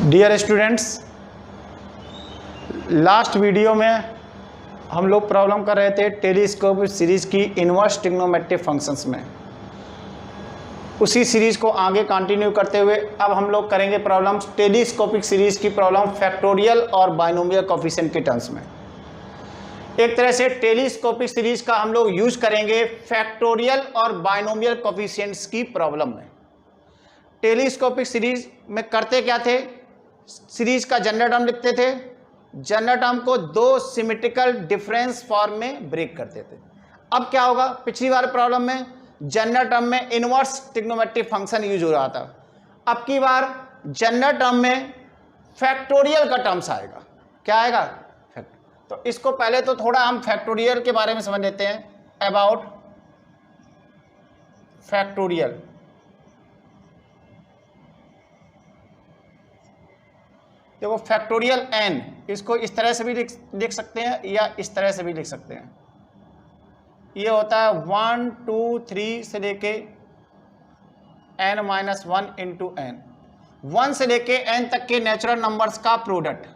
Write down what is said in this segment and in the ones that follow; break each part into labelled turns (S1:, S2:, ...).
S1: Dear students, last video में हम लोग प्रॉब्लम कर रहे थे टेलीस्कोपिक सीरीज़ की इन्वर्स ट्रिग्नोमेट्रिक फंक्शंस में। उसी सीरीज़ को आगे कंटिन्यू करते हुए अब हम लोग करेंगे प्रॉब्लम टेलीस्कोपिक सीरीज़ की प्रॉब्लम फैक्टोरियल और बाइनोमियल कोफिशिएंट के टर्म्स में। एक तरह से टेलीस्कोपिक सीरीज़ का हम लोग यूज करेंगे फैक्टोरियल और बाइनोमियल कोफिशिएंट्स की प्रॉब्लम में। टेलीस्कोपिक सीरीज में करते क्या थे, सीरीज का जनरल टर्म लिखते थे, जनरल टर्म को दो सिमेट्रिकल डिफरेंस फॉर्म में ब्रेक करते थे। अब क्या होगा, पिछली बार प्रॉब्लम में जनरल टर्म में इनवर्स ट्रिग्नोमेट्रिक फंक्शन यूज हो रहा था, अब की बार जनरल टर्म में फैक्टोरियल का टर्म्स आएगा। क्या आएगा? तो इसको पहले तो थोड़ा हम फैक्टोरियल के बारे में समझ लेते हैं। अबाउट फैक्टोरियल, देखो फैक्टोरियल n, इसको इस तरह से भी लिख सकते हैं या इस तरह से भी लिख सकते हैं। ये होता है 1 2 3 से लेके n-1 इंटू n, 1 से लेके n तक के नेचुरल नंबर्स का प्रोडक्ट,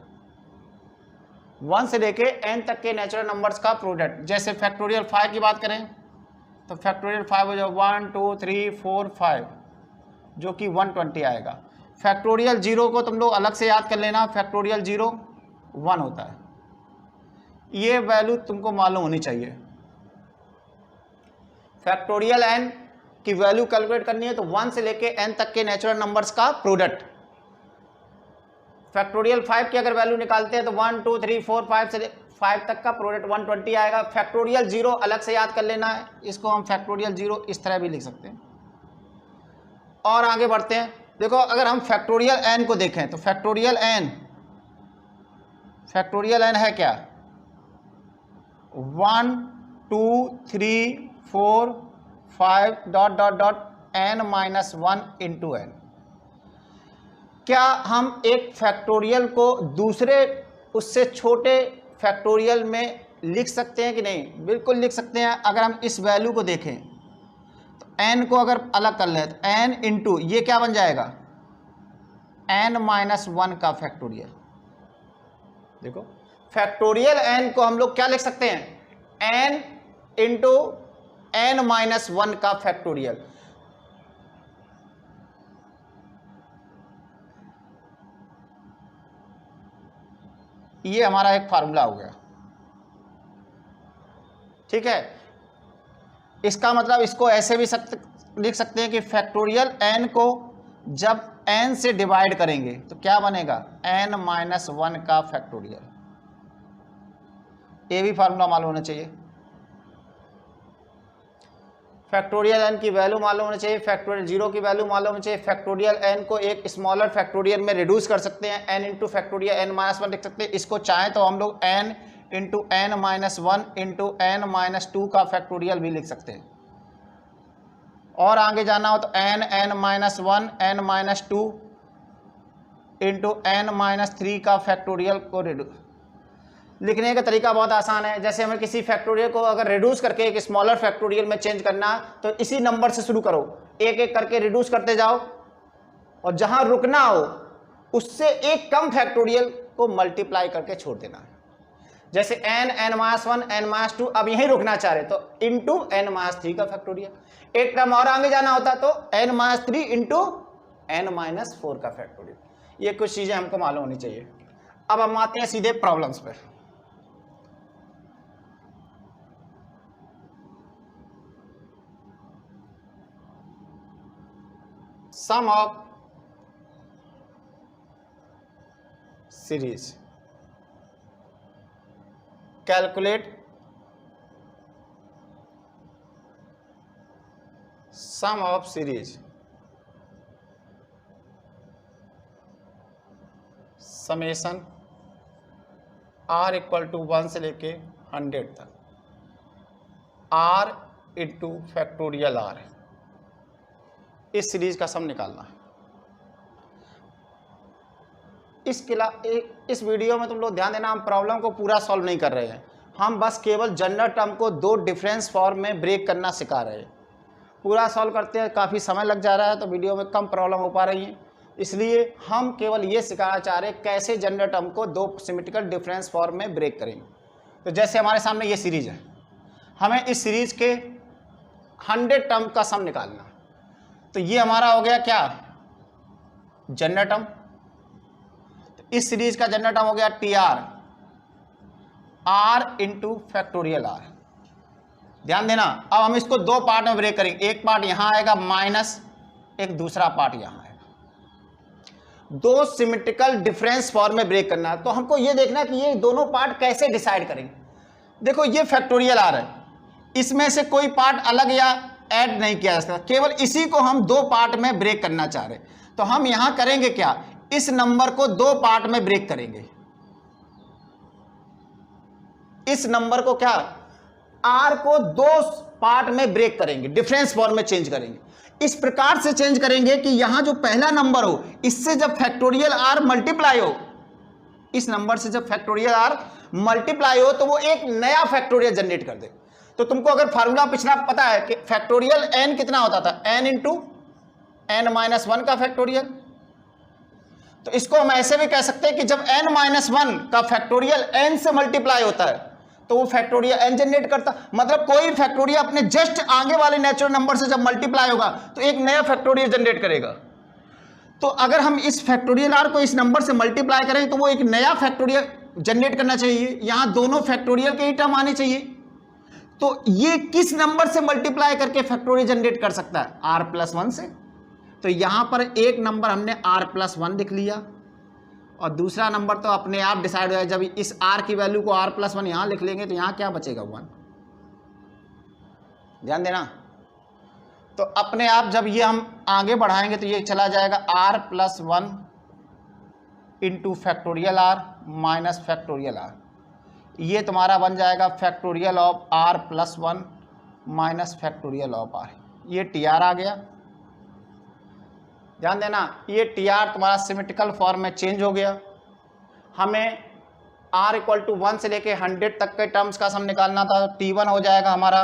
S1: 1 से लेके n तक के नेचुरल नंबर्स का प्रोडक्ट। जैसे फैक्टोरियल 5 की बात करें तो फैक्टोरियल 5 हो जाए 1 2 3 4 5, जो कि 120 आएगा। फैक्टोरियल 0 को तुम लोग अलग से याद कर लेना, फैक्टोरियल 0 1 होता है। ये वैल्यू तुमको मालूम होनी चाहिए। फैक्टोरियल n की वैल्यू कैलकुलेट करनी है तो 1 से लेके n तक के नेचुरल नंबर्स का प्रोडक्ट। फैक्टोरियल 5 की अगर वैल्यू निकालते हैं तो 1 2 3 4 5 से 5 तक का प्रोडक्ट 120 आएगा। फैक्टोरियल 0 अलग से याद कर लेना है, इसको हम फैक्टोरियल 0 इस तरह भी लिख सकते हैं। और आगे बढ़ते हैं। देखो अगर हम फैक्टोरियल n को देखें तो फैक्टोरियल n है क्या, 1 2 3 4 5 dot dot dot n-1 into n। क्या हम एक फैक्टोरियल को दूसरे उससे छोटे फैक्टोरियल में लिख सकते हैं कि नहीं? बिल्कुल लिख सकते हैं। अगर हम इस वैल्यू को देखें तो n को अगर अलग कर लें तो n इंटू ये क्या बन जाएगा, n-1 का फैक्टोरियल। देखो फैक्टोरियल n को हम लोग क्या लिख सकते हैं, n इंटू n-1 का फैक्टोरियल। ये हमारा एक फार्मूला हो गया, ठीक है। इसका मतलब इसको ऐसे भी लिख सकते हैं कि फैक्टोरियल n को जब n से डिवाइड करेंगे तो क्या बनेगा, n-1 का फैक्टोरियल। ये भी फार्मूला मालूम होना चाहिए। फैक्टोरियल n की वैल्यू मालूम होनी चाहिए, फैक्टोरियल 0 की वैल्यू मालूम होनी चाहिए। फैक्टोरियल n को एक स्मॉलर फैक्टोरियल में रिड्यूस कर सकते हैं, n इंटू फैक्टोरियल n-1 लिख सकते हैं। इसको चाहें तो हम लोग n into n-1 into n-2 का फैक्टोरियल भी लिख सकते हैं। और आगे जाना हो तो n-1 n-2 इंटू n-3 का फैक्टोरियल को रिड्यूस। लिखने का तरीका बहुत आसान है। जैसे हमें किसी फैक्टोरियल को अगर रिड्यूस करके एक स्मॉलर फैक्टोरियल में चेंज करना तो इसी नंबर से शुरू करो, एक एक करके रिड्यूस करते जाओ और जहां रुकना हो उससे एक कम फैक्टोरियल को मल्टीप्लाई करके छोड़ देना है। जैसे n-1 n-2 अब यहीं रुकना चाह रहे तो इंटू n-3 का फैक्टोरियल। एक टर्म और आगे जाना होता तो n-3 इंटू n-4 का फैक्टोरियल। ये कुछ चीजें हमको मालूम होनी चाहिए। अब हम आते हैं सीधे प्रॉब्लम्स पर। Sum of series, calculate sum of series, summation r equal to 1 से लेके 100 तक, r इंटू फैक्टोरियल r, इस सीरीज का सम निकालना है। इस वीडियो में तुम लोग ध्यान देना, हम प्रॉब्लम को पूरा सॉल्व नहीं कर रहे हैं, हम बस केवल जनरल टर्म को दो डिफरेंस फॉर्म में ब्रेक करना सिखा रहे हैं। पूरा सॉल्व करते हैं काफ़ी समय लग जा रहा है तो वीडियो में कम प्रॉब्लम हो पा रही है, इसलिए हम केवल ये सिखाना चाह रहे हैं कैसे जनरल टर्म को दो सिमेट्रिकल डिफरेंस फॉर्म में ब्रेक करेंगे। तो जैसे हमारे सामने ये सीरीज है, हमें इस सीरीज के 100 टर्म का सम निकालना। तो ये हमारा हो गया क्या, जनरल टर्म। तो इस सीरीज का जनरल टर्म हो गया T R, R into factorial R. ध्यान देना, अब हम इसको दो पार्ट में ब्रेक करेंगे। एक पार्ट यहां आएगा माइनस, एक दूसरा पार्ट यहां आएगा। दो सिमेट्रिकल डिफरेंस फॉर्म में ब्रेक करना है। तो हमको ये देखना कि ये दोनों पार्ट कैसे डिसाइड करेंगे। देखो ये फैक्टोरियल आ रहा है, इसमें से कोई पार्ट अलग या ऐड नहीं किया जा सकता, केवल इसी को हम दो पार्ट में ब्रेक करना चाह रहे हैं। तो हम यहां करेंगे क्या, इस नंबर को दो पार्ट में ब्रेक करेंगे। इस नंबर को क्या, आर को दो पार्ट में ब्रेक करेंगे, डिफरेंस फॉर्म में चेंज करेंगे। इस प्रकार से चेंज करेंगे कि यहां जो पहला नंबर हो, इससे जब फैक्टोरियल आर मल्टीप्लाई हो, इस नंबर से जब फैक्टोरियल आर मल्टीप्लाई हो तो वो एक नया फैक्टोरियल जनरेट कर दे। तो तुमको अगर फार्मूला पिछला पता है कि फैक्टोरियल एन कितना होता था, N into N minus one का फैक्टोरियल। तो इसको हम ऐसे भी कह सकते हैं कि जब एन माइनस वन का फैक्टोरियल एन से मल्टीप्लाई होता है तो वो फैक्टोरियल एन जनरेट करता। मतलब कोई फैक्टोरियल अपने जस्ट आगे वाले नेचुरल नंबर से जब मल्टीप्लाई होगा तो एक नया फैक्टोरियल जनरेट करेगा। तो अगर हम इस फैक्टोरियल आर को इस नंबर से मल्टीप्लाई करें तो वो एक नया फैक्टोरियल जनरेट करना चाहिए। यहां दोनों फैक्टोरियल के ही टर्म आने चाहिए। तो ये किस नंबर से मल्टीप्लाई करके फैक्टोरियल जनरेट कर सकता है, आर प्लस वन से। तो यहां पर एक नंबर हमने आर प्लस वन लिख लिया और दूसरा नंबर तो अपने आप डिसाइड हो जाए। जब इस आर की वैल्यू को आर प्लस वन यहां लिख लेंगे तो यहां क्या बचेगा, वन। ध्यान देना, तो अपने आप जब ये हम आगे बढ़ाएंगे तो ये चला जाएगा R plus one into factorial R minus factorial R. ये तुम्हारा बन जाएगा factorial of R plus one minus factorial of R. ये टी आर आ गया। ध्यान देना, ये टी आर तुम्हारा सिमेट्रिकल फॉर्म में चेंज हो गया। हमें आर इक्वल टू 1 से लेके 100 तक के टर्म्स का सम निकालना था। तो टी वन हो जाएगा हमारा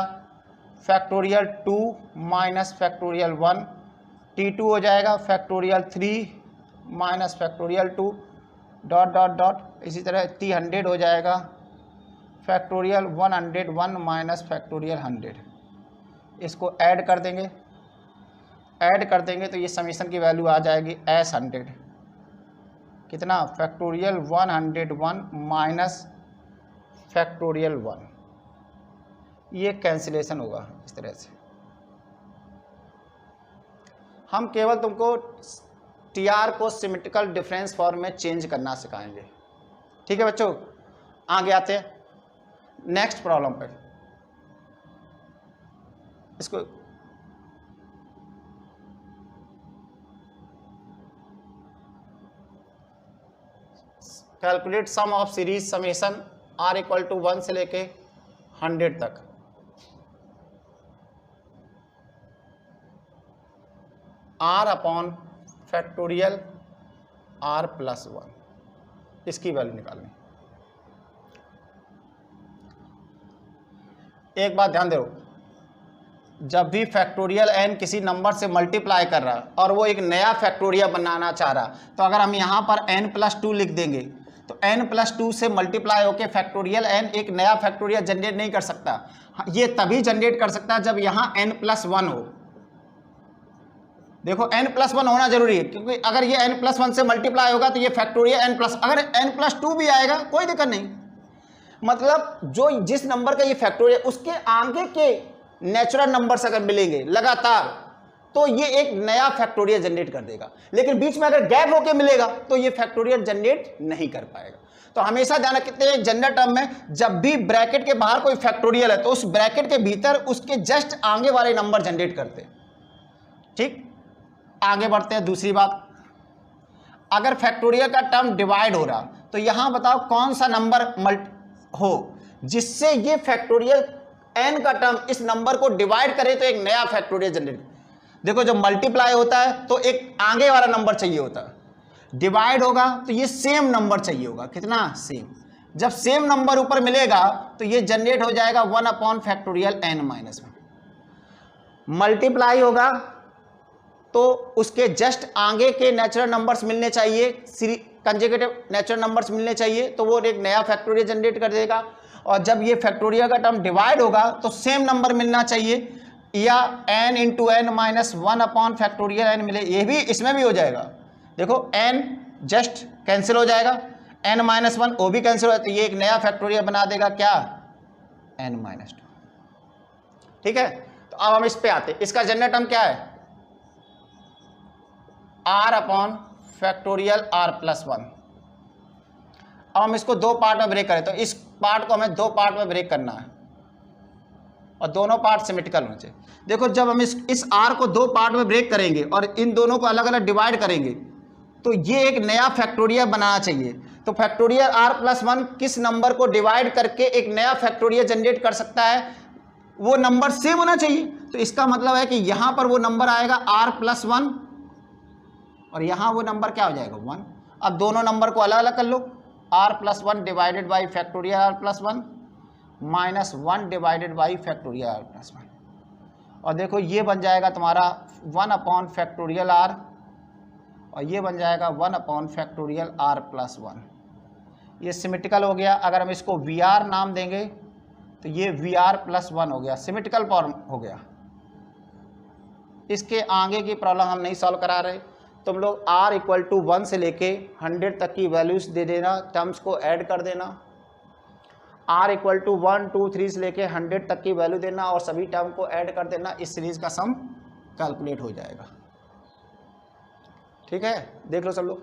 S1: फैक्टोरियल 2 माइनस फैक्टोरियल 1, टी टू हो जाएगा फैक्टोरियल 3 माइनस फैक्टोरियल 2 डॉट डॉट डॉट। इसी तरह 300 हो जाएगा फैक्टोरियल 101 माइनस फैक्टोरियल 100। इसको ऐड कर देंगे, ऐड कर देंगे तो ये समीशन की वैल्यू आ जाएगी एस 100 कितना, फैक्टोरियल 101 माइनस फैक्टोरियल 1। ये कैंसिलेशन होगा इस तरह से। हम केवल तुमको टी आर को सिमेट्रिकल डिफरेंस फॉर्म में चेंज करना सिखाएंगे। ठीक है बच्चों, आगे आते हैं नेक्स्ट प्रॉब्लम पे। इसको calculate sum of series summation R equal to 1 से लेके 100 तक। R upon factorial R plus 1, इसकी वैल्यू निकालनी। एक बात ध्यान दो, जब भी फैक्टोरियल एन किसी नंबर से मल्टीप्लाई कर रहा और वो एक नया फैक्टोरियल बनाना चाह रहा, तो अगर हम यहाँ पर n प्लस 2 लिख देंगे तो n प्लस 2 से मल्टीप्लाई होकर फैक्टोरियल n एक नया फैक्टोरियल जनरेट नहीं कर सकता। ये तभी जनरेट कर सकता है जब यहाँ n प्लस 1 हो। देखो n प्लस 1 होना जरूरी है, क्योंकि अगर ये n प्लस 1 से मल्टीप्लाई होगा तो ये फैक्टोरियल n प्लस, अगर n प्लस 2 भी आएगा कोई दिक्कत नहीं। मतलब जो जिस नंबर का ये फैक्टोरियल उसके आगे के नेचुरल नंबर से अगर मिलेंगे लगातार तो ये एक नया फैक्टोरियल जनरेट कर देगा। लेकिन बीच में अगर गैप होके मिलेगा तो ये फैक्टोरियल जनरेट नहीं कर पाएगा। तो हमेशा ध्यान रखते हैं जनरल टर्म में जब भी ब्रैकेट के बाहर कोई फैक्टोरियल है तो उस ब्रैकेट के भीतर उसके जस्ट आगे वाले नंबर जनरेट करते हैं। ठीक, आगे बढ़ते हैं। दूसरी बात, अगर फैक्टोरियल का टर्म डिवाइड हो रहा तो यहां बताओ कौन सा नंबर हो जिससे ये फैक्टोरियल n का टर्म इस नंबर को डिवाइड करे तो एक नया फैक्टोरियल जनरेट। देखो जब मल्टीप्लाई होता है तो एक आगे वाला नंबर चाहिए होता है, डिवाइड होगा तो ये सेम नंबर चाहिए होगा। कितना, सेम। जब सेम नंबर ऊपर मिलेगा तो ये जनरेट हो जाएगा 1 upon factorial n minus 1। Multiply होगा तो उसके जस्ट आगे के नेचुरल नंबर्स मिलने चाहिए, कंजुगेटिव नेचुरल नंबर्स मिलने चाहिए, तो वो एक नया फैक्टोरियल जनरेट कर देगा। और जब ये फैक्टोरियल का टर्म डिवाइड होगा तो सेम नंबर मिलना चाहिए, या n into N minus 1 upon factorial n मिले, ये भी इसमें भी हो जाएगा। देखो n जस्ट कैंसिल हो जाएगा, n माइनस 1 वो भी कैंसिल हो जाता है, ये एक नया फैक्टोरियल बना देगा क्या, n माइनस 2। ठीक है, तो अब हम इस पे आते हैं, इसका जनरल टर्म क्या है, r upon factorial r plus 1। अब हम इसको दो पार्ट में ब्रेक करें, तो इस पार्ट को हमें दो पार्ट में ब्रेक करना है और दोनों पार्ट सिमेट्रिकल होने चाहिए। देखो जब हम इस r को दो पार्ट में ब्रेक करेंगे और इन दोनों को अलग अलग डिवाइड करेंगे तो ये एक नया फैक्टोरियल बनाना चाहिए। तो फैक्टोरियल r प्लस 1 किस नंबर को डिवाइड करके एक नया फैक्टोरियल जनरेट कर सकता है, वो नंबर सेम होना चाहिए। तो इसका मतलब है कि यहां पर वो नंबर आएगा r प्लस 1 और यहां वो नंबर क्या हो जाएगा 1। अब दोनों नंबर को अलग अलग कर लो, r plus 1 divided by factorial r plus 1 minus 1 divided by factorial r plus 1, और देखो ये बन जाएगा तुम्हारा 1 अपॉन फैक्टोरियल r और ये बन जाएगा 1 अपॉन फैक्टोरियल r प्लस 1। ये सिमेट्रिकल हो गया। अगर हम इसको Vr नाम देंगे तो ये Vr प्लस 1 हो गया, सिमेट्रिकल फॉर्म हो गया। इसके आगे की प्रॉब्लम हम नहीं सॉल्व करा रहे, तुम लोग r इक्वल टू 1 से लेके 100 तक की वैल्यूज दे देना, टर्म्स को ऐड कर देना। r इक्वल टू 1 2 3 से लेके 100 तक की वैल्यू देना और सभी टर्म को ऐड कर देना, इस सीरीज का सम कैलकुलेट हो जाएगा। ठीक है, देख लो सब लोग।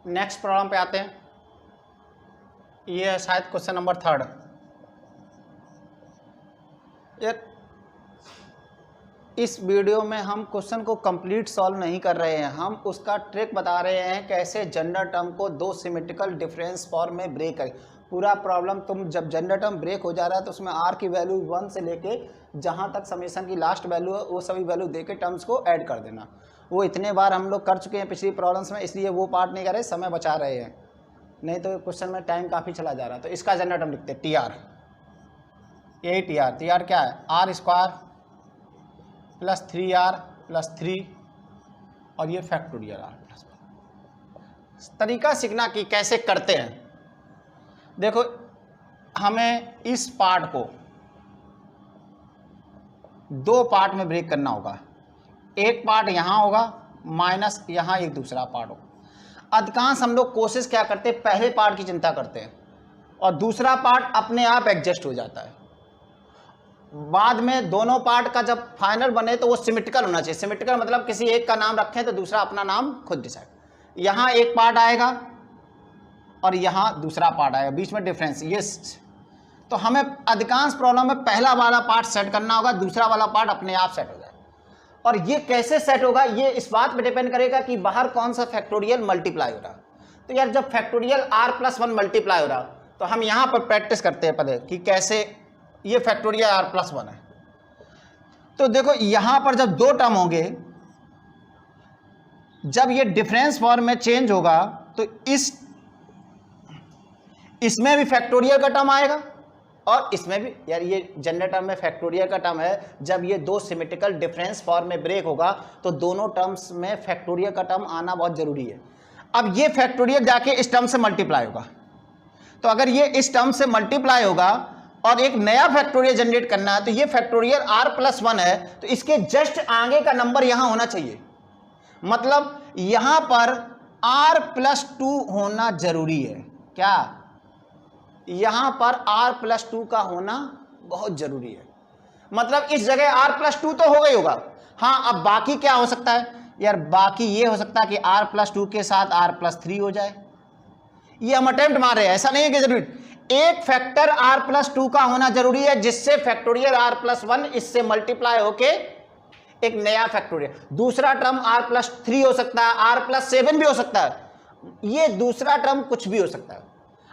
S1: नेक्स्ट प्रॉब्लम पे आते हैं, ये है शायद क्वेश्चन नंबर 3। यार इस वीडियो में हम क्वेश्चन को कंप्लीट सॉल्व नहीं कर रहे हैं, हम उसका ट्रिक बता रहे हैं कैसे जनरल टर्म को दो सिमेट्रिकल डिफरेंस फॉर्म में ब्रेक करें। पूरा प्रॉब्लम तुम जब जनरल टर्म ब्रेक हो जा रहा है तो उसमें r की वैल्यू 1 से लेके जहाँ तक समेशन की लास्ट वैल्यू है वो सभी वैल्यू दे के टर्म्स को ऐड कर देना। वो इतने बार हम लोग कर चुके हैं पिछली प्रॉब्लम्स में, इसलिए वो पार्ट नहीं कर रहे, समय बचा रहे हैं, नहीं तो क्वेश्चन में टाइम काफ़ी चला जा रहा है। तो इसका जनरल टर्म लिखते हैं TR, यही TR क्या है, r square plus 3r plus 3 और ये फैक्टोरियल r प्लस 1। तरीका सीखना कि कैसे करते हैं। देखो हमें इस पार्ट को दो पार्ट में ब्रेक करना होगा, एक पार्ट यहाँ होगा माइनस यहाँ एक दूसरा पार्ट होगा। अधिकांश हम लोग कोशिश क्या करते हैं, पहले पार्ट की चिंता करते हैं और दूसरा पार्ट अपने आप एडजस्ट हो जाता है। बाद में दोनों पार्ट का जब फाइनल बने तो वो सिमेट्रिकल होना चाहिए। सिमेट्रिकल मतलब किसी एक का नाम रखें तो दूसरा अपना नाम खुद डिसाइड। यहाँ एक पार्ट आएगा और यहाँ दूसरा पार्ट आएगा, बीच में डिफरेंस ये। तो हमें अधिकांश प्रॉब्लम में पहला वाला पार्ट सेट करना होगा, दूसरा वाला पार्ट अपने आप सेट हो जाए। और ये कैसे सेट होगा ये इस बात पे डिपेंड करेगा कि बाहर कौन सा फैक्टोरियल मल्टीप्लाई हो रहा। तो यार जब फैक्टोरियल r प्लस 1 मल्टीप्लाई हो रहा तो हम यहाँ पर प्रैक्टिस करते हैं पहले कि कैसे ये फैक्टोरियल r प्लस 1 है। तो देखो यहाँ पर जब दो टर्म होंगे, जब ये डिफरेंस फॉर्म में चेंज होगा तो इसमें भी फैक्टोरियल का टर्म आएगा और इसमें भी। यार ये जनरल टर्म में फैक्टोरियल का टर्म है, जब ये दो सिमेट्रिकल डिफरेंस फॉर्म में ब्रेक होगा तो दोनों टर्म्स में फैक्टोरियल का टर्म आना बहुत जरूरी है। अब ये फैक्टोरियल जाके इस टर्म से मल्टीप्लाई होगा, तो अगर ये इस टर्म से मल्टीप्लाई होगा और एक नया फैक्टोरियल जनरेट करना है तो ये फैक्टोरियल r प्लस 1 है, तो इसके जस्ट आगे का नंबर यहां होना चाहिए। मतलब यहां पर r प्लस 2 होना जरूरी है। क्या यहां पर r प्लस 2 का होना बहुत जरूरी है। मतलब इस जगह r प्लस 2 तो हो गई होगा। हाँ, अब बाकी क्या हो सकता है यार, बाकी ये हो सकता है कि r प्लस 2 के साथ r प्लस 3 हो जाए। ये हम अटेम्प्ट मार रहे हैं, ऐसा नहीं है कि जरूरी एक फैक्टर r प्लस 2 का होना जरूरी है जिससे फैक्टोरियल r प्लस 1 इससे मल्टीप्लाई होके एक नया फैक्टोरियल। दूसरा टर्म r प्लस 3 हो सकता है, r प्लस 7 भी हो सकता है, ये दूसरा टर्म कुछ भी हो सकता है।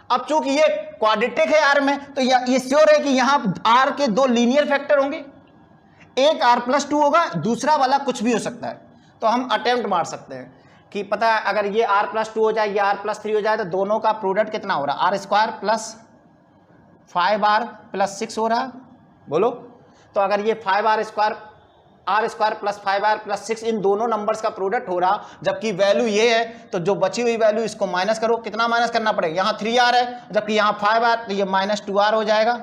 S1: अब चूंकि ये क्वाड्रेटिक है r में तो ये श्योर है कि यहां r के दो लीनियर फैक्टर होंगे, एक r प्लस 2 होगा, दूसरा वाला कुछ भी हो सकता है। तो हम अटेम्प्ट मार सकते हैं कि पता है अगर ये r प्लस 2 हो जाए, ये r प्लस 3 हो जाए तो दोनों का प्रोडक्ट कितना हो रहा है, r square plus 5r plus 6 हो रहा है। बोलो, तो अगर ये 5r square R square plus 5r plus 6 इन दोनों नंबर्स का प्रोडक्ट हो रहा, जबकि वैल्यू ये है, तो जो बची हुई वैल्यू इसको माइनस करो, कितना माइनस करना पड़ेगा, यहाँ 3r है जबकि यहाँ 5r, तो ये माइनस 2r हो जाएगा।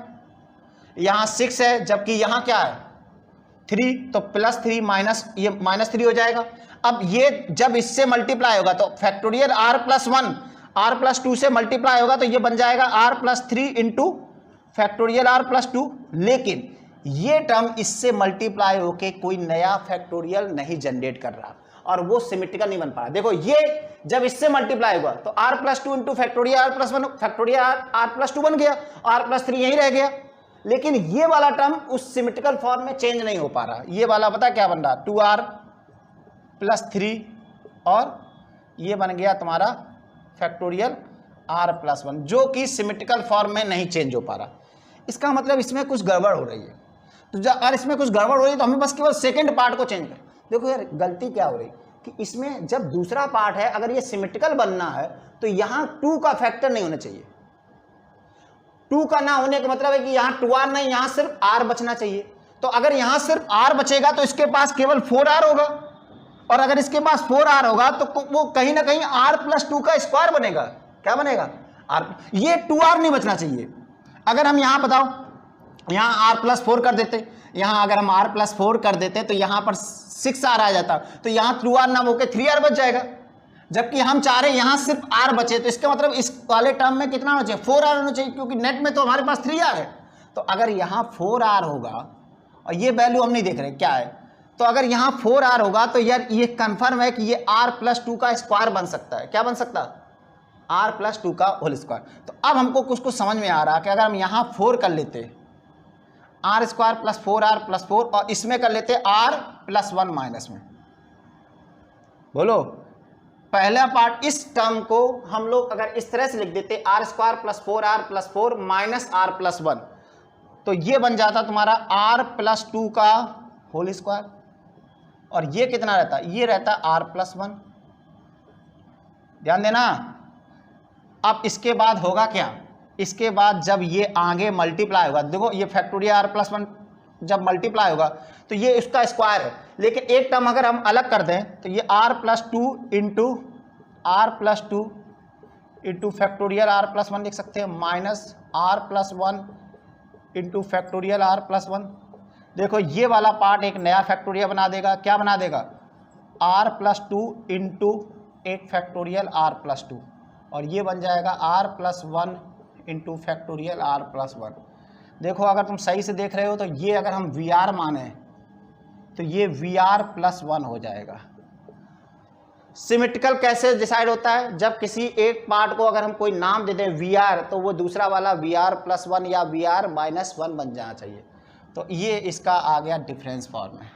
S1: यहाँ 6 है जबकि यहाँ क्या है 3, तो प्लस 3 माइनस, ये माइनस 3 हो जाएगा। अब ये जब इससे मल्टीप्लाई होगा तो factorial r plus 1 r plus 2 से मल्टीप्लाई होगा तो ये बन जाएगा r plus 3 into factorial r plus 2, लेकिन ये टर्म इससे मल्टीप्लाई होके कोई नया फैक्टोरियल नहीं जनरेट कर रहा और वो सिमेट्रिकल नहीं बन पा रहा। देखो ये जब इससे मल्टीप्लाई होगा तो r plus 2 into factorial r plus 1, factorial r plus 2 बन गया, r प्लस 3 यही रह गया, लेकिन ये वाला टर्म उस सिमेट्रिकल फॉर्म में चेंज नहीं हो पा रहा। ये वाला पता क्या बन रहा, 2r प्लस 3 और ये बन गया तुम्हारा फैक्टोरियल r प्लस 1, जो कि सिमेट्रिकल फॉर्म में नहीं चेंज हो पा रहा। इसका मतलब इसमें कुछ गड़बड़ हो रही है। तो जब अगर इसमें कुछ गड़बड़ हो रही है तो हमें बस केवल सेकंड पार्ट को चेंज करें। देखो यार गलती क्या हो रही कि इसमें जब दूसरा पार्ट है, अगर ये सिमेट्रिकल बनना है तो यहाँ 2 का फैक्टर नहीं होना चाहिए। 2 का ना होने का मतलब है कि यहाँ 2r नहीं, यहाँ सिर्फ r बचना चाहिए। तो अगर यहाँ सिर्फ r बचेगा तो इसके पास केवल 4r होगा, और अगर इसके पास 4r होगा तो वो कहीं ना कहीं r प्लस 2 का स्क्वायर बनेगा। क्या बनेगा, r, ये 2r नहीं बचना चाहिए। अगर हम यहाँ बताओ यहाँ r प्लस 4 कर देते, यहाँ अगर हम r प्लस 4 कर देते तो यहाँ पर 6r आ जाता, तो यहाँ 2r ना होकर 3r बच जाएगा, जबकि हम चाह रहे हैं यहाँ सिर्फ r बचे। तो इसका मतलब इस वाले टर्म में कितना होना चाहिए, 4r होना चाहिए, क्योंकि नेट में तो हमारे पास 3r है। तो अगर यहाँ 4r होगा, और ये वैल्यू हम नहीं देख रहे क्या है, तो अगर यहाँ 4r होगा तो यार ये कंफर्म है कि ये r प्लस 2 का स्क्वायर बन सकता है। क्या बन सकता है, r प्लस 2 का होल स्क्वायर। तो अब हमको कुछ समझ में आ रहा कि अगर हम यहाँ 4 कर लेते r square plus 4r plus 4, और इसमें कर लेते r प्लस 1 माइनस में, बोलो पहला पार्ट इस टर्म को हम लोग अगर इस तरह से लिख देते r square plus 4r plus 4 minus r plus 1, तो ये बन जाता तुम्हारा r प्लस 2 का होल स्क्वायर, और ये कितना रहता, ये रहता r प्लस 1। ध्यान देना। अब इसके बाद होगा क्या, इसके बाद जब ये आगे मल्टीप्लाई होगा, देखो ये फैक्टोरियल r प्लस 1 जब मल्टीप्लाई होगा तो ये इसका स्क्वायर है, लेकिन एक टर्म अगर हम अलग कर दें तो ये r plus 2 into r plus 2 into factorial r plus 1 लिख सकते हैं, minus r plus 1 into factorial r plus 1। देखो ये वाला पार्ट एक नया फैक्टोरियल बना देगा। क्या बना देगा, r प्लस 2 इंटू एक फैक्टोरियल r प्लस 2, और ये बन जाएगा r plus 1 into factorial r plus 1। देखो अगर तुम सही से देख रहे हो तो ये अगर हम Vr माने तो ये Vr प्लस 1 हो जाएगा। सिमेट्रिकल कैसे डिसाइड होता है, जब किसी एक पार्ट को अगर हम कोई नाम दे दें Vr, तो वो दूसरा वाला Vr प्लस 1 या Vr माइनस 1 बन जाना चाहिए। तो ये इसका आ गया डिफरेंस फॉर्म है।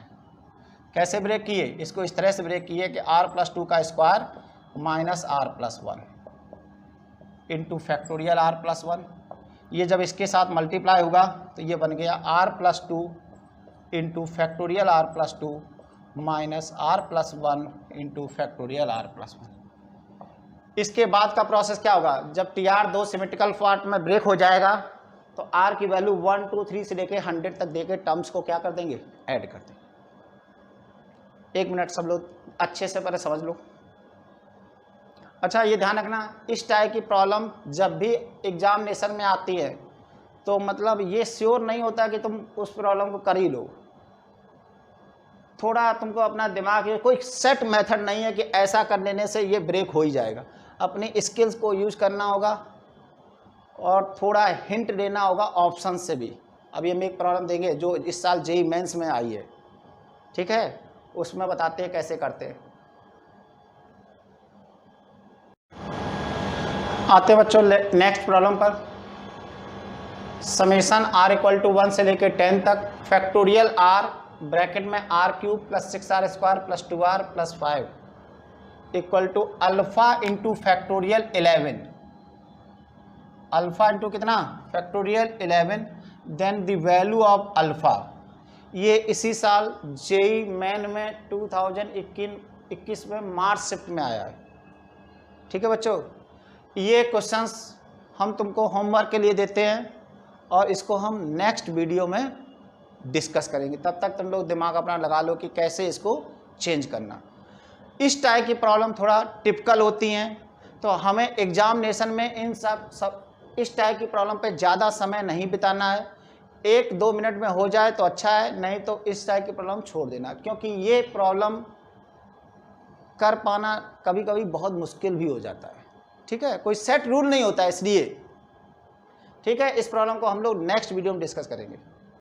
S1: कैसे ब्रेक किए, इसको इस तरह से ब्रेक किए कि r प्लस 2 का square minus r plus 1 into factorial r plus 1। ये जब इसके साथ मल्टीप्लाई होगा तो ये बन गया r plus 2 into factorial r plus 2 minus r plus 1 into factorial r plus 1। इसके बाद का प्रोसेस क्या होगा, जब TR 2 सिमेट्रिकल पार्ट में ब्रेक हो जाएगा तो r की वैल्यू 1 2 3 से लेके 100 तक देके टर्म्स को क्या कर देंगे, ऐड कर देंगे। 1 मिनट सब लोग अच्छे से पहले समझ लो। अच्छा ये ध्यान रखना, इस टाइप की प्रॉब्लम जब भी एग्जामिनेशन में आती है तो मतलब ये श्योर नहीं होता कि तुम उस प्रॉब्लम को कर ही लो। थोड़ा तुमको अपना दिमाग, कोई सेट मेथड नहीं है कि ऐसा कर लेने से ये ब्रेक हो ही जाएगा। अपनी स्किल्स को यूज़ करना होगा और थोड़ा हिंट देना होगा ऑप्शन से भी। अभी हम एक प्रॉब्लम देंगे जो इस साल जेईई मेंस में आई है, ठीक है, उसमें बताते हैं कैसे करते हैं। आते बच्चों नेक्स्ट प्रॉब्लम पर। समेशन r इक्वल टू 1 से लेकर 10 तक फैक्टोरियल r ब्रैकेट में r cube plus 6r square plus 2r plus 5 equal to alpha into factorial 11। Alpha into कितना, factorial 11, then the value of alpha. ये इसी साल जेईई मेन में 2021 में मार्च शिफ्ट में आया है, ठीक है बच्चों। ये क्वेश्चंस हम तुमको होमवर्क के लिए देते हैं और इसको हम नेक्स्ट वीडियो में डिस्कस करेंगे। तब तक तुम लोग दिमाग अपना लगा लो कि कैसे इसको चेंज करना। इस टाइप की प्रॉब्लम थोड़ा टिपिकल होती हैं, तो हमें एग्जामिनेशन में इन सब इस टाइप की प्रॉब्लम पे ज़्यादा समय नहीं बिताना है। 1-2 मिनट में हो जाए तो अच्छा है, नहीं तो इस टाइप की प्रॉब्लम छोड़ देना, क्योंकि ये प्रॉब्लम कर पाना कभी कभी बहुत मुश्किल भी हो जाता है। ठीक है, कोई सेट रूल नहीं होता है इसलिए। ठीक है, इस प्रॉब्लम को हम लोग नेक्स्ट वीडियो में डिस्कस करेंगे।